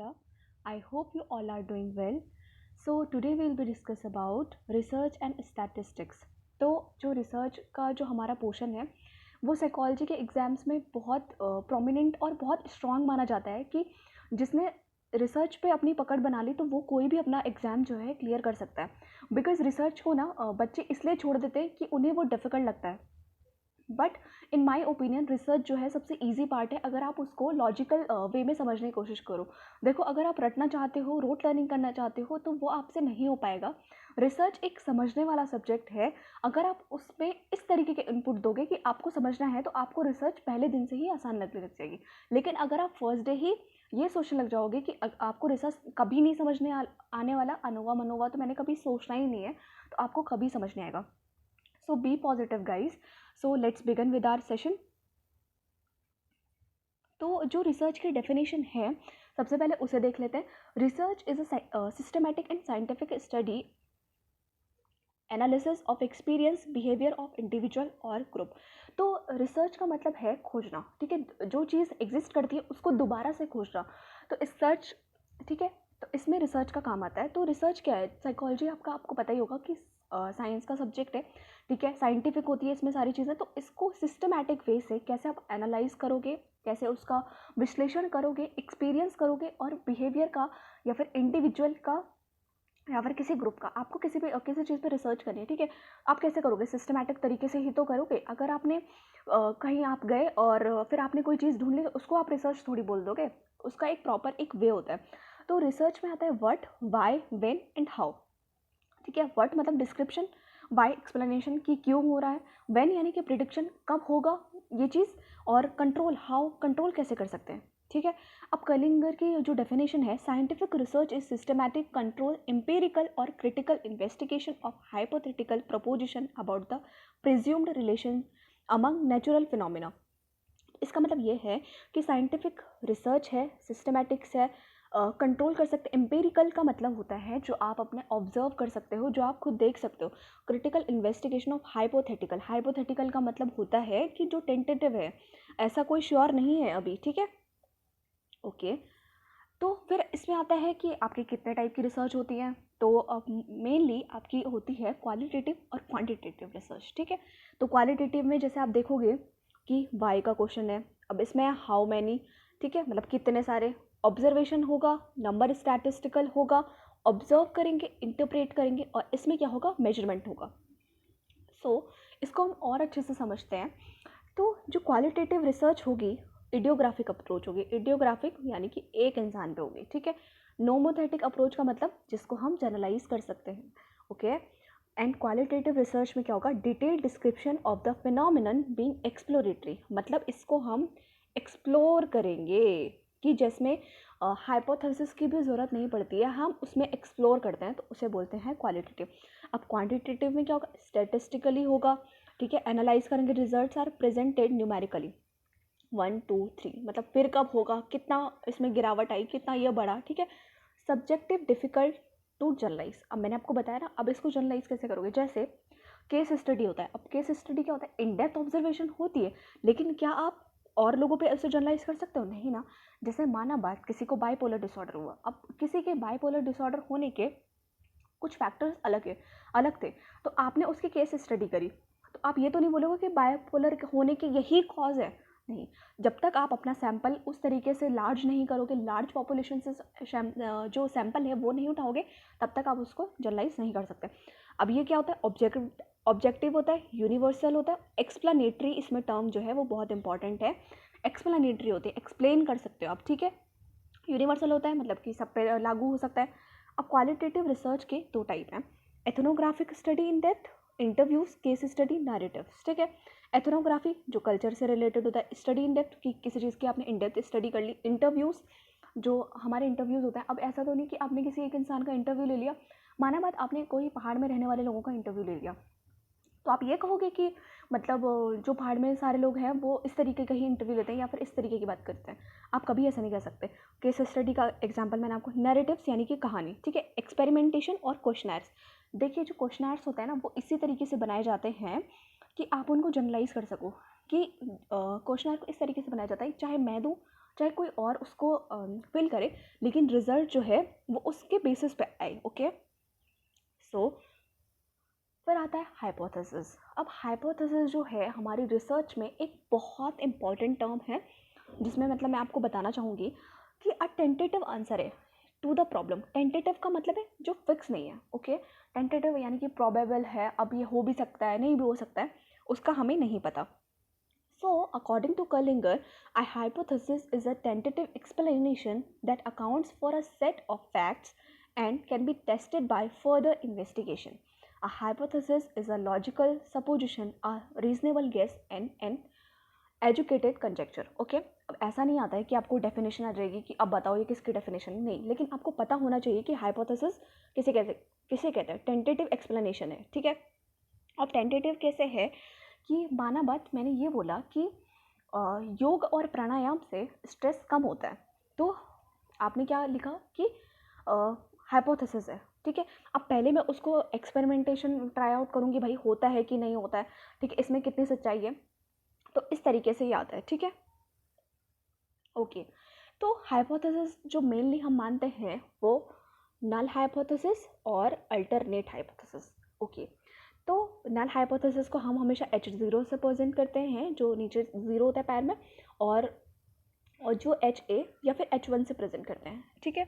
Mitra. I hope you all are doing well. So today we will be discuss about research and statistics. तो जो research का जो हमारा portion है वो साइकोलॉजी के एग्ज़ाम्स में बहुत प्रोमिनेंट और बहुत स्ट्रांग माना जाता है कि जिसने रिसर्च पे अपनी पकड़ बना ली तो वो कोई भी अपना एग्ज़ाम जो है क्लियर कर सकता है। बिकॉज़ रिसर्च को ना बच्चे इसलिए छोड़ देते हैं कि उन्हें वो डिफ़िकल्ट लगता है। But in my opinion research जो है सबसे ईजी पार्ट है अगर आप उसको लॉजिकल वे में समझने की कोशिश करो। देखो, अगर आप रटना चाहते हो, रोट लर्निंग करना चाहते हो तो वो आपसे नहीं हो पाएगा। रिसर्च एक समझने वाला सब्जेक्ट है। अगर आप उसमें इस तरीके के इनपुट दोगे कि आपको समझना है तो आपको रिसर्च पहले दिन से ही आसान लगने लग जाएगी। लेकिन अगर आप फर्स्ट डे ही ये सोचने लग जाओगे कि आपको रिसर्च कभी नहीं समझने आने वाला, अनोवा मनोवा तो मैंने कभी सोचना ही नहीं है, तो आपको कभी समझ नहीं आएगा। So be positive guys. So let's begin with our session. तो जो रिसर्च की डेफिनेशन है सबसे पहले उसे देख लेते हैं। Research is a systematic and scientific study analysis of experience behaviour of individual और ग्रुप। तो रिसर्च का मतलब है खोजना, ठीक है, जो चीज़ एग्जिस्ट करती है उसको दोबारा से खोजना। तो इस सर्च, ठीक है, तो इसमें रिसर्च का काम आता है। तो रिसर्च क्या है? साइकोलॉजी आपको पता ही होगा कि साइंस का सब्जेक्ट है, ठीक है, साइंटिफिक होती है इसमें सारी चीज़ें। तो इसको सिस्टमैटिक वे से कैसे आप एनालाइज करोगे, कैसे उसका विश्लेषण करोगे, एक्सपीरियंस करोगे और बिहेवियर का या फिर इंडिविजुअल का या फिर किसी ग्रुप का, आपको किसी चीज़ पे रिसर्च करनी है, ठीक है। आप कैसे करोगे? सिस्टमैटिक तरीके से ही तो करोगे। अगर आपने कहीं आप गए और फिर आपने कोई चीज़ ढूंढ ली तो उसको आप रिसर्च थोड़ी बोल दोगे। उसका एक प्रॉपर एक वे होता है। तो रिसर्च में आता है what, why, when and how, ठीक है। व्हाट मतलब डिस्क्रिप्शन, व्हाई एक्सप्लेनेशन कि क्यों हो रहा है, व्हेन यानी कि प्रिडिक्शन कब होगा ये चीज़, और कंट्रोल, हाउ कंट्रोल कैसे कर सकते हैं, ठीक है। अब कलिंगर की जो डेफिनेशन है, scientific research is systematic control empirical और critical investigation of hypothetical proposition about the presumed relation among natural phenomena. इसका मतलब ये है कि साइंटिफिक रिसर्च है, सिस्टमैटिक्स है, कंट्रोल कर सकते। एम्पेरिकल का मतलब होता है जो आप अपने ऑब्जर्व कर सकते हो, जो आप खुद देख सकते हो। Critical investigation of hypothetical, hypothetical का मतलब होता है कि जो टेंटेटिव है, ऐसा कोई श्योर नहीं है अभी, ठीक है, ओके। तो फिर इसमें आता है कि आपकी कितने टाइप की रिसर्च होती है। तो मेनली आपकी होती है क्वालिटेटिव और क्वांटिटेटिव रिसर्च, ठीक है। तो क्वालिटेटिव में जैसे आप देखोगे कि वाई का क्वेश्चन है, अब इसमें हाउ मैनी, ठीक है, मतलब कितने सारे, ऑब्जर्वेशन होगा, नंबर स्टैटिस्टिकल होगा, ऑब्जर्व करेंगे, इंटरप्रेट करेंगे, और इसमें क्या होगा? मेजरमेंट होगा। इसको हम और अच्छे से समझते हैं। तो जो क्वालिटेटिव रिसर्च होगी, इडियोग्राफिक अप्रोच होगी। इडियोग्राफिक यानी कि एक इंसान पे होगी, ठीक है। नोमोथेटिक अप्रोच का मतलब जिसको हम जनरलाइज कर सकते हैं, ओके। एंड क्वालिटेटिव रिसर्च में क्या होगा? Detailed description of the phenomenon being exploratory, मतलब इसको हम एक्सप्लोर करेंगे कि जिसमें हाइपोथेसिस की भी ज़रूरत नहीं पड़ती है, हम उसमें एक्सप्लोर करते हैं, तो उसे बोलते हैं क्वालिटेटिव। अब क्वांटिटेटिव में क्या होगा? स्टैटिस्टिकली होगा, ठीक है। एनालाइज करेंगे, रिजल्ट्स आर प्रेजेंटेड न्यूमेरिकली 1 2 3, मतलब फिर कब होगा, कितना इसमें गिरावट आई, कितना ये बढ़ा, ठीक है। Subjective, difficult to generalise. अब मैंने आपको बताया ना, अब इसको जनरलाइज कैसे करोगे? जैसे केस स्टडी होता है। अब केस स्टडी क्या होता है? इन डेप्थ ऑब्जर्वेशन होती है, लेकिन क्या आप और लोगों पे ऐसे जनरलाइज कर सकते हो? नहीं ना। जैसे माना बात, किसी को बाइपोलर डिसऑर्डर हुआ। अब किसी के बाइपोलर डिसऑर्डर होने के कुछ फैक्टर्स अलग थे, तो आपने उसकी केस स्टडी करी, तो आप ये तो नहीं बोलोगे कि बाइपोलर होने के यही कॉज है, नहीं। जब तक आप अपना सैंपल उस तरीके से लार्ज नहीं करोगे, लार्ज पॉपुलेशन से जो सैंपल है वो नहीं उठाओगे, तब तक आप उसको जनरलाइज नहीं कर सकते। अब ये क्या होता है? ऑब्जेक्टिव होता है, यूनिवर्सल होता है, एक्सप्लेनेटरी, इसमें टर्म जो है वो बहुत इंपॉर्टेंट है। एक्सप्लेनेटरी होती है, एक्सप्लेन कर सकते हो आप, ठीक है। यूनिवर्सल होता है मतलब कि सब पे लागू हो सकता है। अब क्वालिटेटिव रिसर्च के दो टाइप हैं, ethnographic study in depth, interviews, case study, narratives, ठीक है। एथनोग्राफी जो कल्चर से रिलेटेड होता है, स्टडी इन डेप्थ कि किसी चीज़ की आपने इन डेप्थ स्टडी कर ली। इंटरव्यूज जो हमारे इंटरव्यूज़ होता है, अब ऐसा तो नहीं कि आपने किसी एक इंसान का इंटरव्यू ले लिया, माना बात आपने कोई पहाड़ में रहने वाले लोगों का इंटरव्यू ले लिया, तो आप ये कहोगे कि मतलब जो पहाड़ में सारे लोग हैं वो इस तरीके का ही इंटरव्यू लेते हैं या फिर इस तरीके की बात करते हैं, आप कभी ऐसा नहीं कह सकते। केस स्टडी का एग्जांपल मैंने आपको, नैरेटिव्स यानी कि कहानी, ठीक है। एक्सपेरिमेंटेशन और क्वेश्चनर्स, देखिए जो क्वेश्चनर्स होता है ना वो इसी तरीके से बनाए जाते हैं कि आप उनको जनरलाइज कर सको कि क्वेश्चनर को इस तरीके से बनाया जाता है, चाहे मैं दूँ चाहे कोई और उसको फिल करे, लेकिन रिजल्ट जो है वो उसके बेसिस पे आए। ओके, सो फिर आता है हाइपोथेसिस। अब हाइपोथेसिस जो है हमारी रिसर्च में एक बहुत इंपॉर्टेंट टर्म है, जिसमें मतलब मैं आपको बताना चाहूँगी कि अ टेंटेटिव आंसर है टू द प्रॉब्लम। टेंटेटिव का मतलब है जो फिक्स नहीं है। ओके, टेंटेटिव यानी कि प्रोबेबल है, अब ये हो भी सकता है, नहीं भी हो सकता है, उसका हमें नहीं पता। So, according to Cullinger, a hypothesis is a tentative explanation that accounts for a set of facts and can be tested by further investigation. A hypothesis is a logical supposition, a reasonable guess, and an educated conjecture. Okay, अब ऐसा नहीं आता है कि आपको definition आ जाएगी कि अब बताओ ये किसकी डेफिनेशन, नहीं, लेकिन आपको पता होना चाहिए कि हाइपोथेसिस किसे कहते हैं। टेंटेटिव एक्सप्लेनेशन है, ठीक है। अब टेंटेटिव कैसे है कि माना बात मैंने ये बोला कि योग और प्राणायाम से स्ट्रेस कम होता है, तो आपने क्या लिखा कि हाइपोथेसिस है, ठीक है। अब पहले मैं उसको एक्सपेरिमेंटेशन ट्राई आउट करूँगी, भाई होता है कि नहीं होता है, ठीक है, इसमें कितनी सच्चाई है, तो इस तरीके से ये आता है, ठीक है। ओके, तो हाइपोथेसिस जो मेनली हम मानते हैं वो नल हाइपोथेसिस और अल्टरनेट हाइपोथेसिस। ओके, तो नल हाइपोथेसिस को हम हमेशा H0 से प्रेजेंट करते हैं, जो नीचे ज़ीरो होता है पैर में, और जो HA या फिर H1 से प्रेजेंट करते हैं, ठीक है।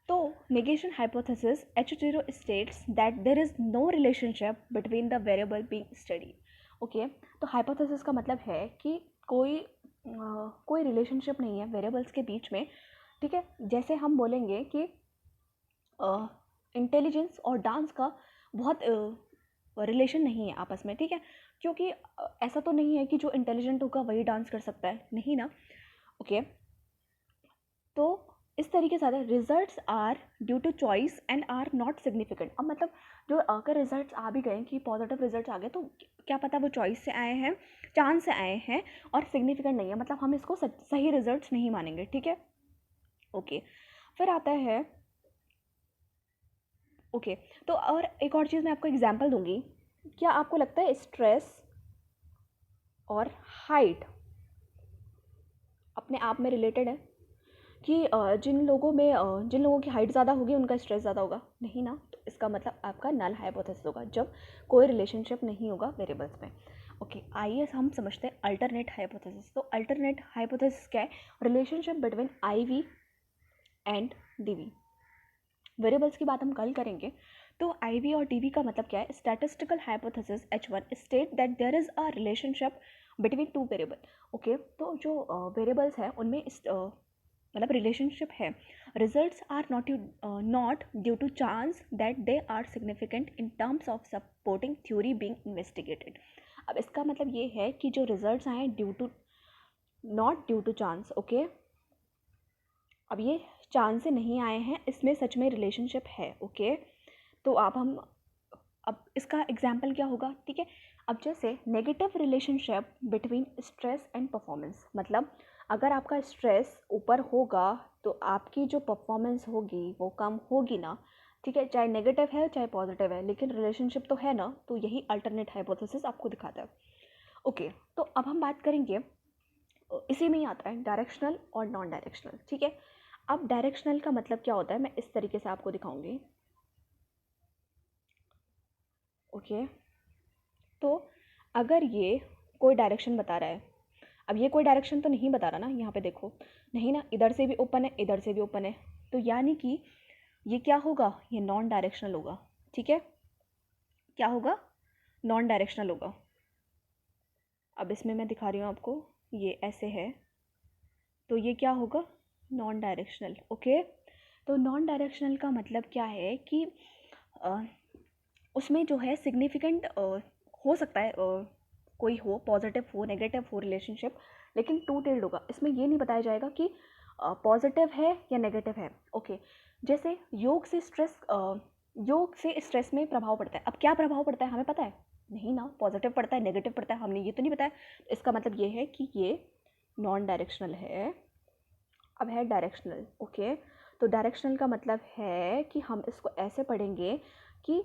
तो negation hypothesis H0 states that there is no relationship between the variable being study. Okay, तो हाइपोथेसिस का मतलब है कि कोई रिलेशनशिप नहीं है वेरिएबल्स के बीच में, ठीक है। जैसे हम बोलेंगे कि इंटेलिजेंस और डांस का बहुत रिलेशन नहीं है आपस में, ठीक है, क्योंकि ऐसा तो नहीं है कि जो इंटेलिजेंट होगा वही डांस कर सकता है, नहीं ना। ओके, तो इस तरीके से results are due to choice and are not significant. अब मतलब जो अगर रिजल्ट्स आ भी गए कि पॉजिटिव रिजल्ट्स आ गए, तो क्या पता वो चॉइस से आए हैं, चांस से आए हैं, और सिग्निफिकेंट नहीं है, मतलब हम इसको सही रिजल्ट्स नहीं मानेंगे, ठीक है। ओके, फिर आता है ओके, तो और एक और चीज़ मैं आपको एग्जांपल दूंगी। क्या आपको लगता है स्ट्रेस और हाइट अपने आप में रिलेटेड है कि जिन लोगों की हाइट ज़्यादा होगी उनका स्ट्रेस ज़्यादा होगा? नहीं ना, तो इसका मतलब आपका नल हाइपोथेसिस होगा जब कोई रिलेशनशिप नहीं होगा वेरिएबल्स में। ओके, आइए हम समझते हैं अल्टरनेट हाइपोथेसिस। तो अल्टरनेट हाइपोथेसिस क्या है? Relationship between IV and DV। Variables की बात हम कल करेंगे। तो IV और DV का मतलब क्या है? Statistical hypothesis H1 state that there is a relationship between two variable. Okay, तो जो वेरिएबल्स हैं उनमें मतलब रिलेशनशिप है। Results are not due to chance that they are significant in terms of supporting theory being investigated. अब इसका मतलब ये है कि जो रिजल्ट्स आए not due to chance. Okay, अब ये चांस से नहीं आए हैं, इसमें सच में रिलेशनशिप है। ओके, तो अब इसका एग्जाम्पल क्या होगा, ठीक है। अब जैसे negative relationship between stress and performance, मतलब अगर आपका स्ट्रेस ऊपर होगा तो आपकी जो परफॉर्मेंस होगी वो कम होगी ना, ठीक है, चाहे नेगेटिव है चाहे पॉजिटिव है, लेकिन रिलेशनशिप तो है ना, तो यही अल्टरनेट हाइपोथेसिस आपको दिखाता है। ओके, तो अब हम बात करेंगे, इसी में ही आता है डायरेक्शनल और नॉन डायरेक्शनल, ठीक है। अब डायरेक्शनल का मतलब क्या होता है मैं इस तरीके से आपको दिखाऊंगी। ओके, तो अगर ये कोई डायरेक्शन बता रहा है, अब ये कोई डायरेक्शन तो नहीं बता रहा ना, यहाँ पे देखो, नहीं ना, इधर से भी ओपन है इधर से भी ओपन है, तो यानी कि ये क्या होगा, ये नॉन डायरेक्शनल होगा, ठीक है। क्या होगा? नॉन डायरेक्शनल होगा। अब इसमें मैं दिखा रही हूँ आपको, ये ऐसे है, तो ये क्या होगा? Non directional. ओके, तो नॉन डायरेक्शनल का मतलब क्या है कि उसमें जो है सिग्निफिकेंट हो सकता है, कोई हो, पॉजिटिव हो नेगेटिव हो रिलेशनशिप, लेकिन टू टेल्ड होगा। इसमें ये नहीं बताया जाएगा कि पॉजिटिव है या नेगेटिव है। ओके, जैसे योग से स्ट्रेस में प्रभाव पड़ता है। अब क्या प्रभाव पड़ता है हमें पता है? नहीं ना, पॉजिटिव पड़ता है नेगेटिव पड़ता है, हमने ये तो नहीं बताया। इसका मतलब ये है कि ये नॉन डायरेक्शनल है। अब है डायरेक्शनल। ओके, तो डायरेक्शनल का मतलब है कि हम इसको ऐसे पढ़ेंगे कि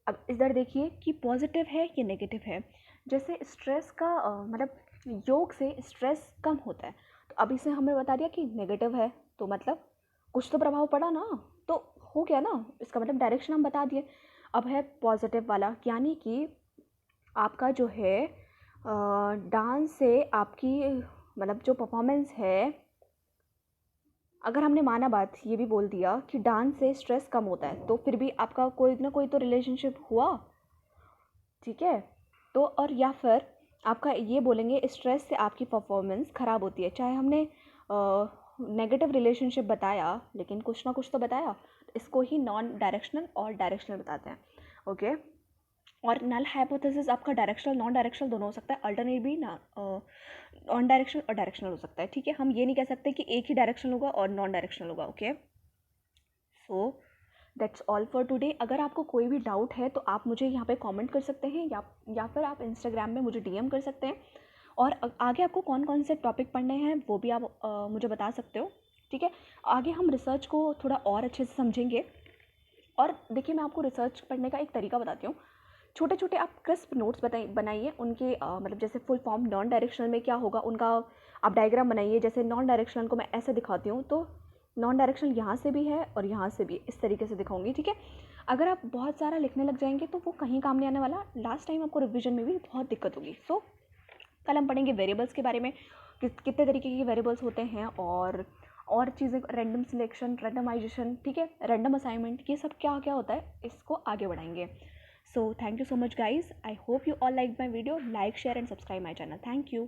अब इधर देखिए कि पॉजिटिव है या नेगेटिव है। जैसे स्ट्रेस का मतलब योग से स्ट्रेस कम होता है, तो अभी से हमें बता दिया कि नेगेटिव है, तो मतलब कुछ तो प्रभाव पड़ा ना, तो हो गया ना, इसका मतलब डायरेक्शन हम बता दिए। अब है पॉजिटिव वाला, यानी कि आपका जो है डांस से आपकी मतलब जो परफॉर्मेंस है, अगर हमने माना बात ये भी बोल दिया कि डांस से स्ट्रेस कम होता है, तो फिर भी आपका कोई ना कोई तो रिलेशनशिप हुआ, ठीक है। तो और या फिर आपका ये बोलेंगे स्ट्रेस से आपकी परफॉर्मेंस ख़राब होती है, चाहे हमने नेगेटिव रिलेशनशिप बताया लेकिन कुछ ना कुछ तो बताया, इसको ही नॉन डायरेक्शनल और डायरेक्शनल बताते हैं, ओके। और नल हाइपोथेसिस आपका डायरेक्शनल नॉन डायरेक्शनल दोनों हो सकता है, अल्टरनेट भी ना नॉन डायरेक्शनल और डायरेक्शनल हो सकता है, ठीक है। हम ये नहीं कह सकते कि एक ही डायरेक्शनल होगा और नॉन डायरेक्शनल होगा, okay. So that's all for today. अगर आपको कोई भी डाउट है तो आप मुझे यहाँ पे कमेंट कर सकते हैं, या फिर आप इंस्टाग्राम में मुझे डीएम कर सकते हैं। और आगे आपको कौन कौन से टॉपिक पढ़ने हैं वो भी आप मुझे बता सकते हो, ठीक है। आगे हम रिसर्च को थोड़ा और अच्छे से समझेंगे। और देखिए, मैं आपको रिसर्च पढ़ने का एक तरीका बताती हूँ। छोटे छोटे आप क्रिस्प नोट्स बनाइए उनके, मतलब जैसे फुल फॉर्म नॉन डायरेक्शनल में क्या होगा उनका आप डायग्राम बनाइए। जैसे नॉन डायरेक्शनल को मैं ऐसे दिखाती हूँ, तो नॉन डायरेक्शनल यहाँ से भी है और यहाँ से भी, इस तरीके से दिखाऊंगी, ठीक है। अगर आप बहुत सारा लिखने लग जाएंगे तो वो कहीं काम नहीं आने वाला, लास्ट टाइम आपको रिविजन में भी बहुत दिक्कत होगी। सो कल हम पढ़ेंगे वेरिएबल्स के बारे में, कितने तरीके के वेरिएबल्स होते हैं, और चीज़ें, रैंडम सिलेक्शन, रैंडमाइजेशन, ठीक है, रैंडम असाइनमेंट, ये सब क्या क्या होता है, इसको आगे बढ़ाएंगे। So thank you so much guys, I hope you all like my video, like share and subscribe my channel, thank you.